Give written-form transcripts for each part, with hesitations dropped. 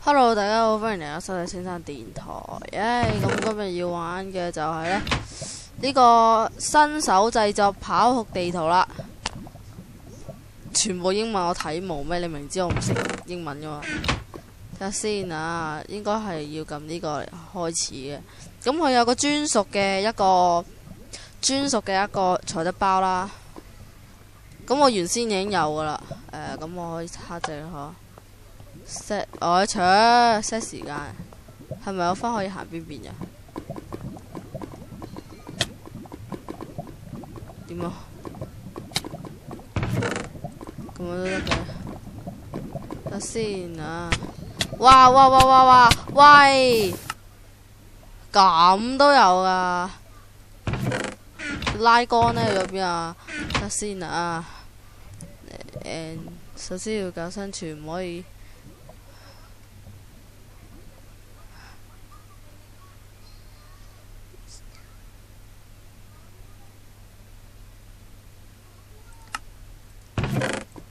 Hello，大家好，歡迎嚟到收睇先生電台。咁今日要玩嘅就係呢個新手製作跑酷地圖啦。全部英文我睇冇咩？你明知我唔識英文噶嘛？睇下先啊，應該係要撳呢個嚟開始嘅。咁佢有個專屬嘅一個材質包啦。咁我原先已經有噶啦。咁我可以測隻呵。set 我set 時間，係咪有分可以行邊邊呀？點啊？咁樣都得嘅。等先啊！哇！喂！咁都有噶？拉杆呢？去咗邊啊？等先啊！首先要搞生存，唔可以。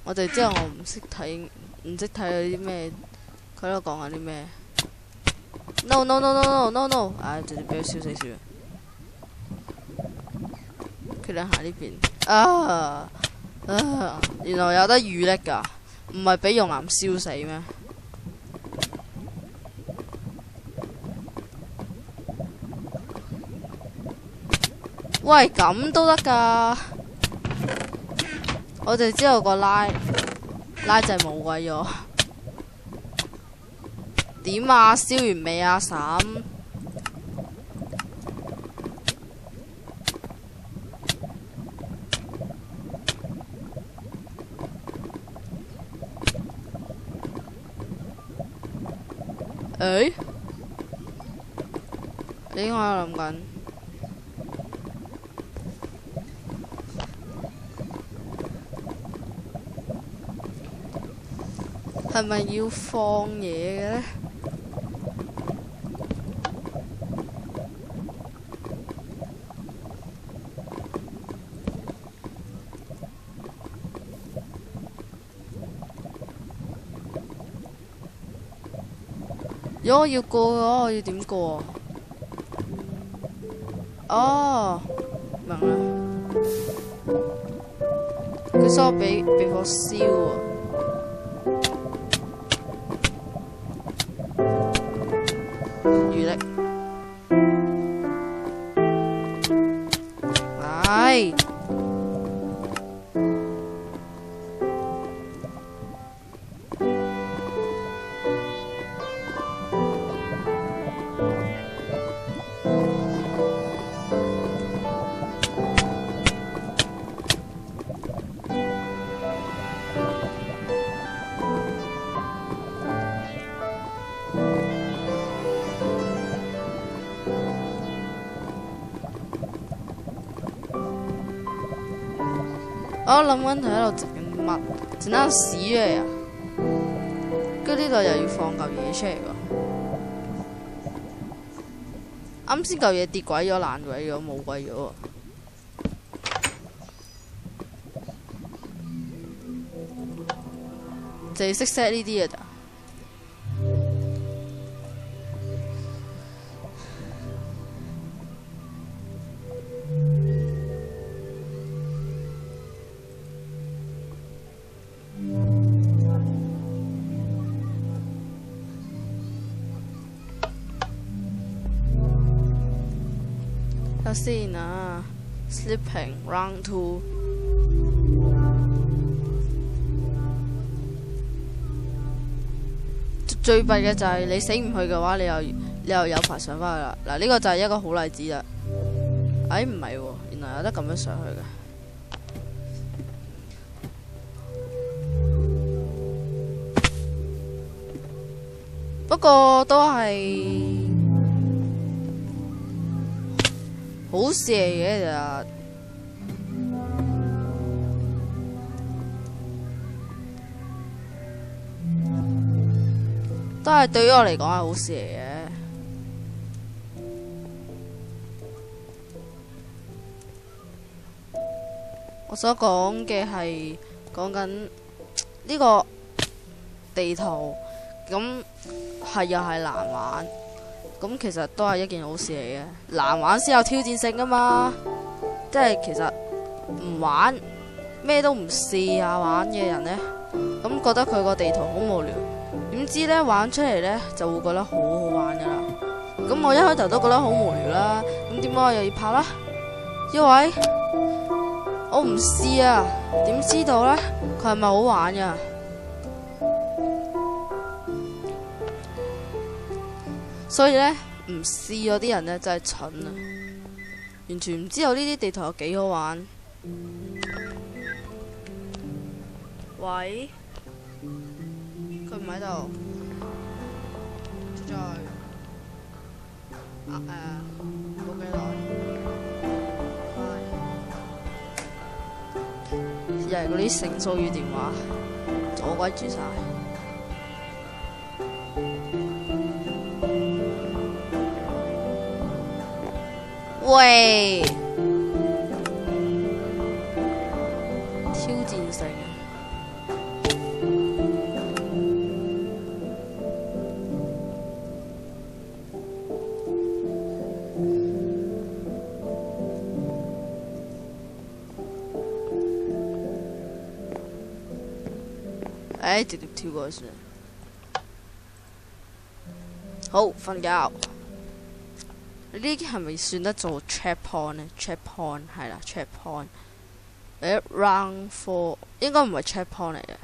我哋知道我唔識睇嗰啲咩，佢喺度講緊啲咩 ？No！ 直接俾佢燒死算。決定行呢邊。原來有得預力噶，唔係俾熔岩燒死咩？喂，咁都得噶？我哋知道個拉掣冇鬼咗。點啊？燒完未啊，嬸？你應該喺度諗緊。係咪要放嘢嘅呢？如果我要過嘅話，我要點過啊？哦，明啦。佢想我俾火燒啊！預力，我諗緊佢喺度整緊乜？整單屎出嚟啊！跟住呢度又要放嚿嘢出嚟喎。啱先嚿嘢跌鬼咗、爛鬼咗、冇鬼咗喎。淨係識 set 呢啲嘅咋？睇先啊 ，Sleeping Round 2。最弊嘅就係你死唔去嘅話，你又有排上返去啦。嗱，呢個就係一個好例子啦。唔係喎，原來有得咁樣上去嘅。不過都係好事嚟嘅，其實都係對於我嚟講係好事嚟嘅。我所講嘅係講緊呢個地圖咁係又係難玩，咁其實都係一件好事嚟嘅。難玩先有挑戰性噶嘛，即係其實唔玩咩都唔試下玩嘅人呢，咁覺得佢個地圖好無聊，點知呢，玩出嚟呢就會覺得好好玩噶啦。咁我一開頭都覺得好無聊啦，咁點解我又要拍啦？因為我唔試啊，點知道呢？佢係咪好玩噶？所以呢，唔試嗰啲人呢，真係蠢啊！完全唔知道呢啲地圖有幾好玩。喂，佢唔喺度，出咗去。冇幾耐，又係嗰啲成騷語電話，阻鬼住晒。喂，挑戰性啊！直接跳過去算。好，瞓覺。呢啲係咪算得做 checkpoint 呢？ checkpoint 係啦 checkpoint。round 4應該唔係 checkpoint 嚟嘅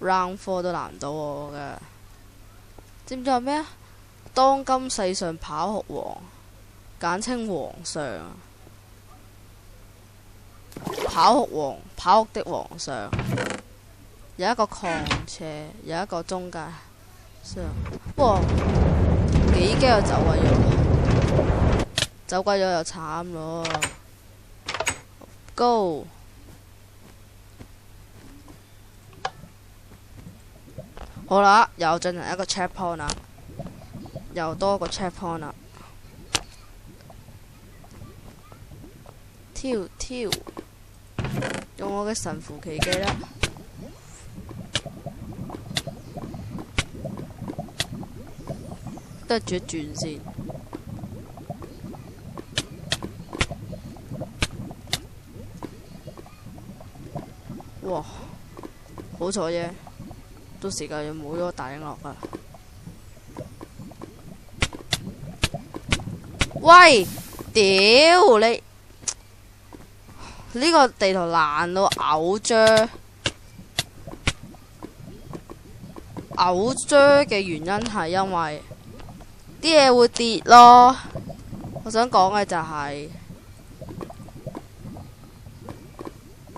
，round 4都難唔到我噶。知唔知係咩啊？當今世上跑酷王，簡稱皇上。跑酷王，跑酷的皇上。有一個礦車，有一個中介商。哇！幾驚又走鬼咗，走鬼咗又慘咯。Go！ 好啦，又進行一個 checkpoint 啦，又多個 checkpoint 啦。跳，用我嘅神符奇技啦！都係轉一轉先。哇！好彩啫，到時就要冇咗個大鷹落啦。喂！屌你！呢個地圖爛到嘔啫！嘔啫嘅原因係因為啲嘢會跌咯。我想講嘅就係，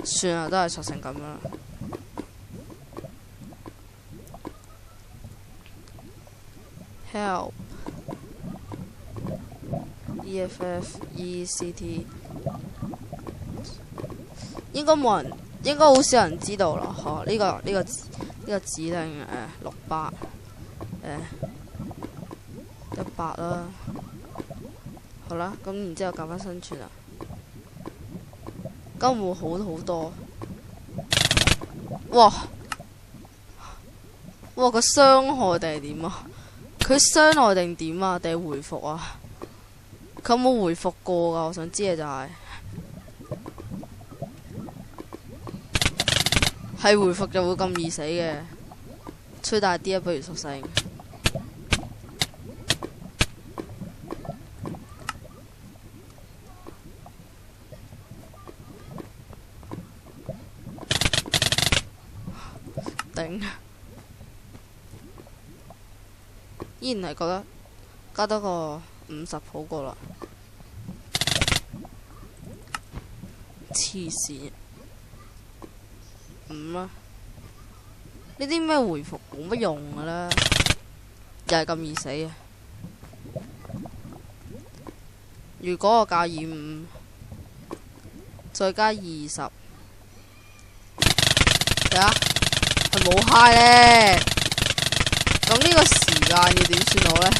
算啦，都係索性咁啦。Help EFF ECT 應該冇人，應該好少人知道啦。嗬，呢個指令68 100啦。好啦，咁然之後搞翻生存啦，咁會好多。哇！佢傷害定係點啊？佢傷害定點啊？定係回復啊？佢有冇回復過噶？我想知嘅就係回復就會咁易死嘅，吹大啲啊！不如索性。頂，依然係覺得加多個50好過啦。黐線，5啦。呢啲咩回復冇乜用噶啦，又係咁易死啊！如果我加25，再加20，睇下係冇嗨呢。咁呢個時間要點算好呢？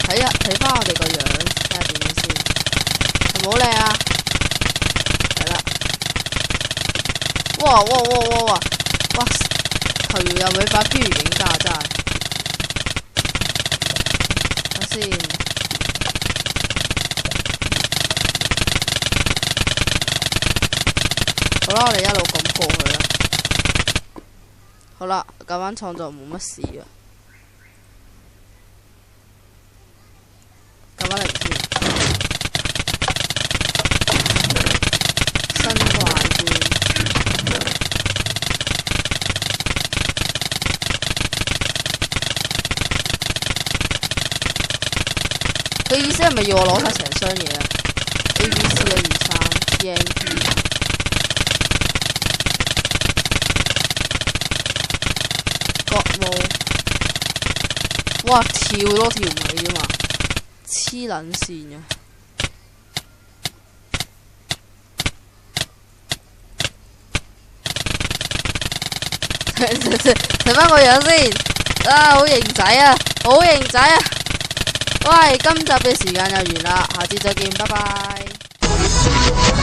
睇翻我哋個樣，睇下點樣先。係咪好靚啊？係啦。哇！球員又會發標語警告真係。等先。好啦，我哋一路咁過去啦。好啦，咁間廠就冇乜事啊。咁翻嚟先。新怪劍。佢意思係咪要我攞晒成箱嘢啊 ？ABC 123TNT。哇！跳多條尾啫嘛，黐撚線啊！睇翻個樣先，啊好型仔啊，好型仔啊！喂，今集嘅時間又完啦，下次再見，拜拜。